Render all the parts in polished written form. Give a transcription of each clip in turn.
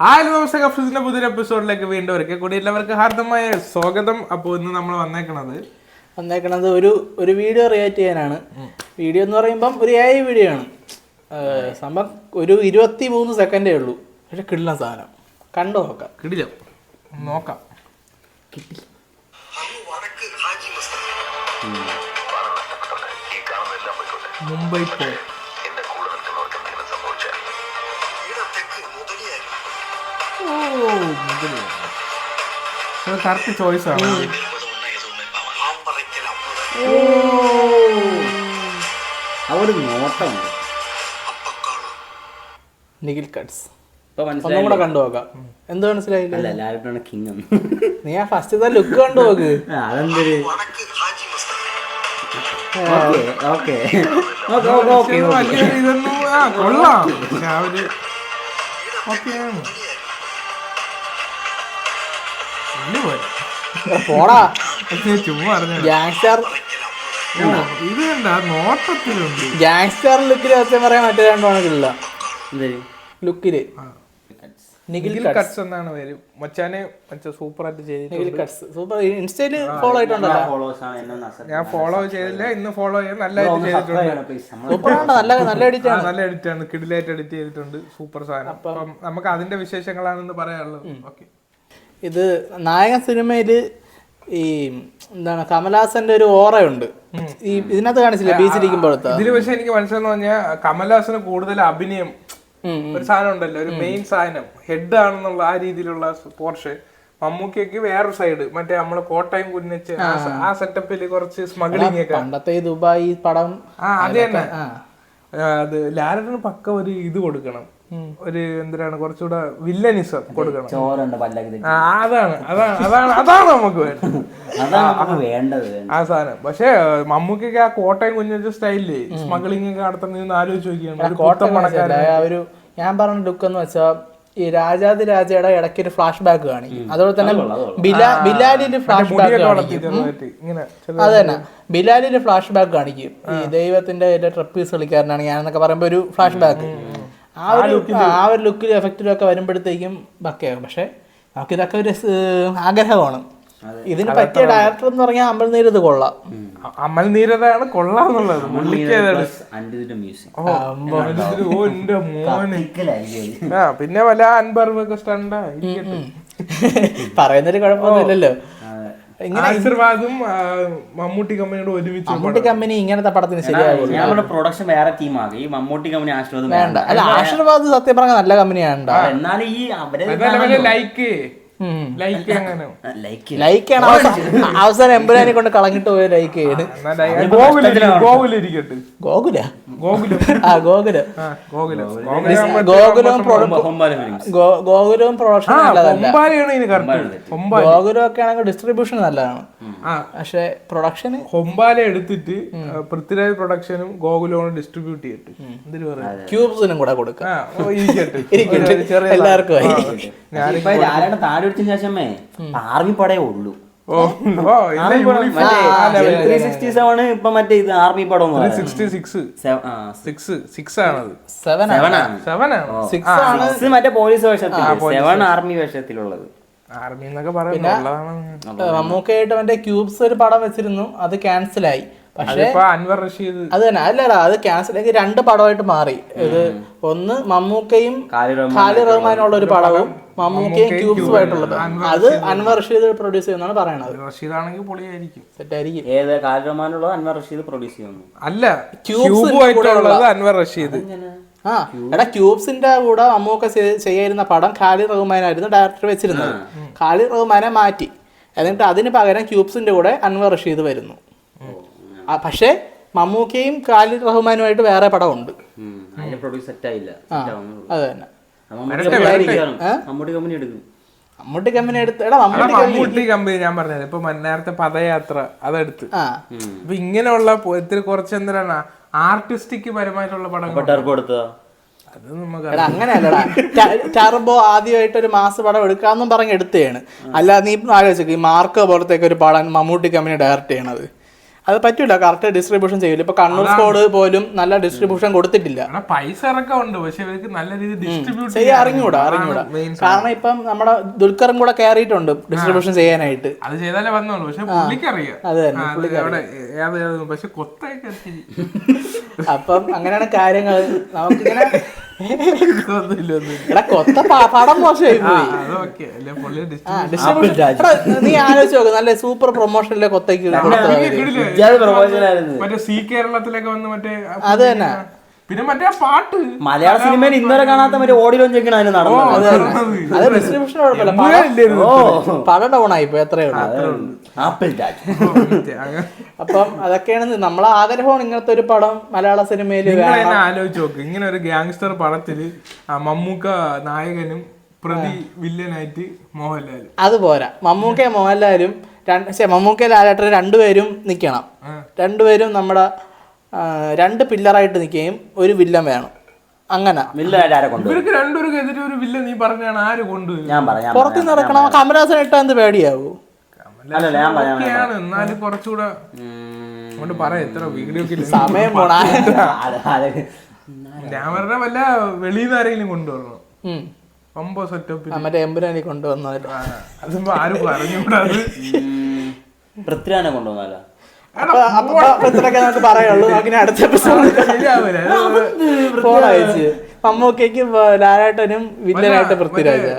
നമസ്കാരം, പുതിയൊരു എപ്പിസോഡിലേക്ക് വീണ്ടും ഒരിക്കൽ കൂടി എല്ലാവർക്കും ഹാർദമായ സ്വാഗതം. അപ്പോൾ ഇന്ന് നമ്മൾ വന്നേക്കണത് ഒരു വീഡിയോ റിയാക്ട് ചെയ്യാനാണ്. വീഡിയോ എന്ന് പറയുമ്പം ഒരു AI വീഡിയോ ആണ്. സംഭവം ഒരു 23 സെക്കൻഡേ ഉള്ളൂ. പക്ഷെ കിടിലൻ സാധനം, കണ്ടു നോക്കാം. നോക്കാം. മുംബൈ പോ കറക്റ്റ് ചോയ്സ് ആണ്. നിഖിൽ കട്ട്സ് ഒന്നും കൂടെ കണ്ടു നോക്കാം. എന്ത് മനസ്സിലായില്ല? നീ ആ ഫസ്റ്റ് ലുക്ക് കണ്ടു നോക്ക്. ഇതൊന്നും കൊള്ളാം. പോടാ ചുമ്മാ ഗ്യാങ്സ്റ്റർ. ഇത് കണ്ട നോട്ടത്തിലുണ്ട്. ഗ്യാങ്സ്റ്റർ ലുക്കില് സത്യം പറയാൻ മറ്റേ രണ്ടുമാണില്ല ലുക്കില്. നിഖിൽ കട്ട്സ് എന്നാണ് പേര്. മച്ചാനെ സൂപ്പർ ആയിട്ട് ചെയ്തിട്ടുണ്ട്. സൂപ്പർ. ഇൻസ്റ്റയില് ഫോളോ ആയിട്ടുണ്ടല്ലോ. ഞാൻ ഫോളോ ചെയ്തില്ല, ഇന്ന് ഫോളോ ചെയ്യാൻ നല്ലതായിട്ട് ചെയ്തിട്ടുണ്ട്. നല്ല എഡിറ്റ് ആണ്. നല്ല എഡിറ്റ് ആണ്, കിടിലായിട്ട് എഡിറ്റ് ചെയ്തിട്ടുണ്ട്. സൂപ്പർ സാധനം. അപ്പം നമുക്ക് അതിന്റെ വിശേഷങ്ങളാണെന്ന് പറയാനുള്ളത്. ഓക്കെ, ഇത് നായകൻ സിനിമയില് ഈ എന്താണ് കമലഹാസന്റെ ഒരു ഓറയുണ്ട്. ഈ ഇതിനകത്ത് കാണിച്ചില്ല ബീച്ചിലിരിക്കുമ്പോഴത്തെ. ഇതില് പക്ഷെ എനിക്ക് മനസ്സിലെന്ന് പറഞ്ഞാൽ കമലഹാസന് കൂടുതൽ അഭിനയം ഒരു സാധനം ഉണ്ടല്ലോ, ഒരു മെയിൻ സാധനം ഹെഡ് ആണെന്നുള്ള ആ രീതിയിലുള്ള പോർഷെ. മമ്മൂക്കയ്ക്ക് വേറൊരു സൈഡ്, മറ്റേ നമ്മള് കോട്ടയം കുഞ്ഞച്ച് ആ സെറ്റപ്പില് കുറച്ച് സ്മഗ്ലിംഗ് ഒക്കെ. പണ്ടത്തെ ദുബായ് പടം അത് തന്നെ. അത് ലാലന് പക്ക ഒരു ഇത് കൊടുക്കണം, ഒരു എന്തിനാണ് കുറച്ചുകൂടെ വില്ലനിസം കൊടുക്കണം. അതാണ് അതാണ് അതാണ് അതാണ് നമുക്ക് വേണ്ടത് ആ സാധനം. പക്ഷെ മമ്മൂക്കൊക്കെ ആ കോട്ടയം കുഞ്ഞു സ്റ്റൈലില് സ്മഗ്ലിംഗ് ഒക്കെ നടത്തുന്ന ആലോചിച്ച് നോക്കിയാണ്. ഞാൻ പറഞ്ഞ ലുക്ക് എന്ന് വെച്ചാ ഈ രാജാതിരാജയുടെ ഇടയ്ക്ക് ഒരു ഫ്ലാഷ് ബാക്ക് കാണിക്കും. അതുപോലെ തന്നെ ബിലാലിന്റെ ഫ്ലാഷ് ബാക്ക് കാണിക്കും. അത് തന്നെ ബിലാലിന്റെ ഫ്ലാഷ് ബാക്ക് കാണിക്കും. ഈ ദൈവത്തിന്റെ ട്രപ്പീസ് കളിക്കാരനാണ് ഞാനെന്നൊക്കെ പറയുമ്പോ ഒരു ഫ്ലാഷ് ബാക്ക്. ആ ഒരു ലുക്കിലും എഫക്റ്റിലും ഒക്കെ വരുമ്പോഴത്തേക്കും പക്കയാകും. പക്ഷെ നമുക്കിതൊക്കെ ഒരു ആഗ്രഹമാണ്. ഇതിന് പറ്റിയ ഡയറക്ടർ എന്ന് പറഞ്ഞാൽ അമൽ നീരദ് കൊള്ളാം. അമൽ നീരദാണ് കൊള്ളാന്നുള്ളത്. പിന്നെ വല്ല അൻപർവൊക്കെ സ്റ്റണ്ടാ പറയുന്നൊരു കുഴപ്പമൊന്നുമില്ലല്ലോ. ആശീർവാദും മമ്മൂട്ടി കമ്പനിയോട് ഒരുമിച്ച്. മമ്മൂട്ടി കമ്പനി ഇങ്ങനത്തെ പടത്തിന് ശരിയാകും. പ്രൊഡക്ഷൻ വേറെ ടീമാകും. ഈ മമ്മൂട്ടി കമ്പനി ആശീർവാദം വേണ്ട. അല്ല, ആശീർവാദ് സത്യം പറഞ്ഞ നല്ല കമ്പനിയാണ്. എന്നാലും ഈ ലൈക്കാണ് അവസാനം എമ്പുരാനെ കൊണ്ട് കളഞ്ഞിട്ട് പോയ ലൈക്കാണ്. ഗോകുല ഗോകുലവും പ്രൊഡക്ഷൻ നല്ലതല്ല. ഗോകുലം ഒക്കെ ആണെങ്കിൽ ഡിസ്ട്രിബ്യൂഷൻ നല്ലതാണ്. പക്ഷെ പ്രൊഡക്ഷന് ഹൊമ്പാല എടുത്തിട്ട് പൃഥ്വിരാജ് പ്രൊഡക്ഷനും ഗോകുലവും ഡിസ്ട്രിബ്യൂട്ട് ചെയ്തിട്ട് ക്യൂബ്സിനും കൂടെ കൊടുക്കാം. എല്ലാവർക്കും ശേഷമേ ആർമി പടേ ഉള്ളൂ. ഇപ്പൊ മറ്റേ ഇത് ആർമി പടം മറ്റേ പോലീസ് വേഷത്തിൽ, 7 ആർമി വേഷത്തിലുള്ളത്. ആർമി എന്നൊക്കെ പറയുന്നത്. മമ്മൂക്കായിട്ട് മറ്റേ ക്യൂബ്സ് ഒരു പടം വെച്ചിരുന്നു, അത് ക്യാൻസലായി. പക്ഷേ അൻവർ റഷീദ് അത് തന്നെ അല്ലടാ, അത് ക്യാൻസൽ ആക്കി 2 പടമായിട്ട് മാറി. ഇത് ഒന്ന് മമ്മൂക്കയും ഖാലി റഹ്മാനുള്ള ഒരു പടവും മമ്മൂക്കയും ക്യൂബ്സുമായിട്ടുള്ളത്. അത് അൻവർ റഷീദ് പ്രൊഡ്യൂസ് ചെയ്യുന്നതാണ് പറയണത്. റഷീദ് ആണെങ്കിൽ പൊളിയായിരിക്കും, സെറ്റായിരിക്കും. ഏത് ഖാലി റഹ്മാനുള്ളത് അൻവർ റഷീദ് പ്രൊഡ്യൂസ് ചെയ്യുന്നു? അല്ല, ക്യൂബുമായിട്ടുള്ളത് അൻവർ റഷീദ്. എടാ, ക്യൂബ്സിന്റെ കൂടെ മമ്മൂക്ക ചെയ്യായിരുന്ന പടം ഖാലി റഹ്മാനായിരുന്നു ഡയറക്ടർ വെച്ചിരുന്നത്. ഖാലി റഹ്മാനെ മാറ്റി, എന്നിട്ട് അതിന് പകരം ക്യൂബ്സിന്റെ കൂടെ അൻവർ റഷീദ് വരുന്നു. പക്ഷെ മമ്മൂക്കയും ഖാലിദ് റഹ്മാനുമായിട്ട് വേറെ പടമുണ്ട്. അത് തന്നെ മമ്മൂട്ടി കമ്പനി മമ്മൂട്ടി കമ്പനി. ഞാൻ പറഞ്ഞത് ഇപ്പൊ നേരത്തെ പദയാത്ര അതെടുത്ത് ഇപ്പൊ ഇങ്ങനെയുള്ള ഇത്തിരി കുറച്ച് എന്തിനാണ് ആർട്ടിസ്റ്റിക് പരമായിട്ടുള്ള പടങ്ങൾ. അങ്ങനെയല്ലടാ, ടർബോ ആദ്യമായിട്ട് ഒരു മാസ് പടം എടുക്കാന്നും പറഞ്ഞ് എടുത്തതാണ്. അല്ലാതെ നീ ആലോചിച്ചു ഈ മാർക്ക് പോലത്തേക്ക് ഒരു പടം മമ്മൂട്ടി കമ്പനി ഡയറക്റ്റ് ചെയ്യണത്. അത് പറ്റൂല, കറക്റ്റ് ഡിസ്ട്രിബ്യൂഷൻ ചെയ്യില്ല. ഇപ്പൊ കണ്ണൂർ സ്കോഡ് പോലും നല്ല ഡിസ്ട്രിബ്യൂഷൻ കൊടുത്തിട്ടില്ല. പൈസ ഇറക്കമുണ്ട്, പക്ഷെ ഇവർക്ക് നല്ല രീതിയിൽ ഡിസ്ട്രിബ്യൂട്ട് ചെയ്യാൻ അറിഞ്ഞൂടാ. കാരണം ഇപ്പം നമ്മുടെ ദുൽഖറും കൂടെ കയറിയിട്ടുണ്ട് ഡിസ്ട്രിബ്യൂഷൻ ചെയ്യാനായിട്ട്. അത് ചെയ്താലേ വന്നോളൂ, പക്ഷെ പുള്ളിക്കറിയാം. പക്ഷെ കൊത്തൊക്കെ അപ്പം അങ്ങനെയാണ് കാര്യങ്ങൾ. നമുക്കിങ്ങനെ കൊത്ത പടം മോശമായി പോയി. നീ ആലോചിച്ച് നോക്ക്, നല്ല സൂപ്പർ പ്രൊമോഷനിലെ കൊത്തയ്ക്ക് മറ്റേ സി കേരളത്തിലൊക്കെ വന്ന് മറ്റേ അത് തന്നെ. പിന്നെ മറ്റേ പാട്ട് മലയാള സിനിമയിൽ ഇന്നലെ കാണാത്ത മറ്റേ ഓഡിയോ ചെക്കണം അതിന് നടന്നത്. അത് ഡിസ്ട്രിബ്യൂഷൻ കുഴപ്പമില്ല, പടം ഡൗൺ ആയിപ്പോ എത്രയേ ഉള്ളൂ. അപ്പം അതൊക്കെയാണ് നമ്മളെ ആഗ്രഹമാണ്, ഇങ്ങനത്തെ ഒരു പടം മലയാള സിനിമയിൽ. ആലോചിച്ച് നോക്ക്, ഇങ്ങനെ ഒരു ഗാങ്സ്റ്റർ പടത്തില് മമ്മൂക്ക നായകനും പ്രതി വില്ലനായിട്ട് മോഹൻലാൽ. അത് പോരാ, മമ്മൂക്ക മോഹൻലാലും മമ്മൂക്ക ലാലേട്ടൻ രണ്ടുപേരും നിക്കണം. രണ്ടുപേരും നമ്മുടെ രണ്ട് പില്ലറായിട്ട് നിൽക്കുകയും ഒരു വില്ലൻ വേണം. അങ്ങനെ ഇവർക്ക് രണ്ടുപേർക്ക് എതിരെ ഒരു വില്ലൻ നീ പറഞ്ഞാണ് ആര് കൊണ്ടുവരും? പുറത്ത് നടക്കണം. കമലഹാസൻ ഇട്ടാ എന്ത് പേടിയാവൂ? എന്നാലും കുറച്ചുകൂടെ പറയാം. എത്ര വീഡിയോ സമയം പോണ ഞാൻ പറഞ്ഞ വല്ല വെളിയിൽ നിന്ന് ആരെങ്കിലും കൊണ്ടുവരണം. പമ്പോ സെറ്റപ്പ് മറ്റേ എമ്പുരാനി കൊണ്ടുവന്നല്ലോ. അത് ആരും പറഞ്ഞുകൂടാത്. പൃഥ്വിരാജിനെ കൊണ്ടുവന്നാലോ? നമുക്ക് പറയുള്ളൂ. അങ്ങനെ അടുത്ത എപ്പിസോഡ് മമ്മൂക്കയ്ക്ക് ലാലേട്ടനും വില്ലനായിട്ട് പൃഥ്വിരാജ്,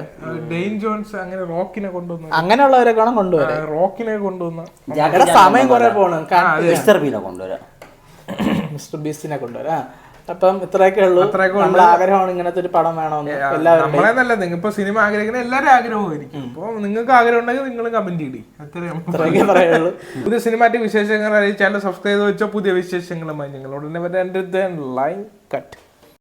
അങ്ങനെ റോക്കിനെ കൊണ്ടുവന്നു. അങ്ങനെയുള്ളവരൊക്കെ കൊണ്ടുവരാം. റോക്കിനെ കൊണ്ടുവന്ന സമയം കുറെ പോണം. മിസ്റ്റർ ബീസ്റ്റിനെ കൊണ്ടുവരാം. അപ്പം ഇത്രയൊക്കെ ഉള്ളൂ. നമ്മളെ ആഗ്രഹമാണ് ഇങ്ങനത്തെ ഒരു പടം വേണമെന്ന്. എല്ലാവരും നമ്മളെ നല്ല ഇപ്പൊ സിനിമ ആഗ്രഹിക്കുന്ന എല്ലാവരും ആഗ്രഹമായിരിക്കും. അപ്പൊ നിങ്ങൾക്ക് ആഗ്രഹം ഉണ്ടെങ്കിൽ നിങ്ങൾ കമന്റ് ചെയ്യും. അത്രയൊക്കെ പറയുള്ളൂ. പുതിയ സിനിമാറ്റിക് വിശേഷങ്ങൾ അറിയിച്ചാൽ സബ്സ്ക്രൈബ് ചെയ്ത് വെച്ചാൽ പുതിയ വിശേഷങ്ങളുമായി ഞങ്ങളോട് ലൈൻ കട്ട്.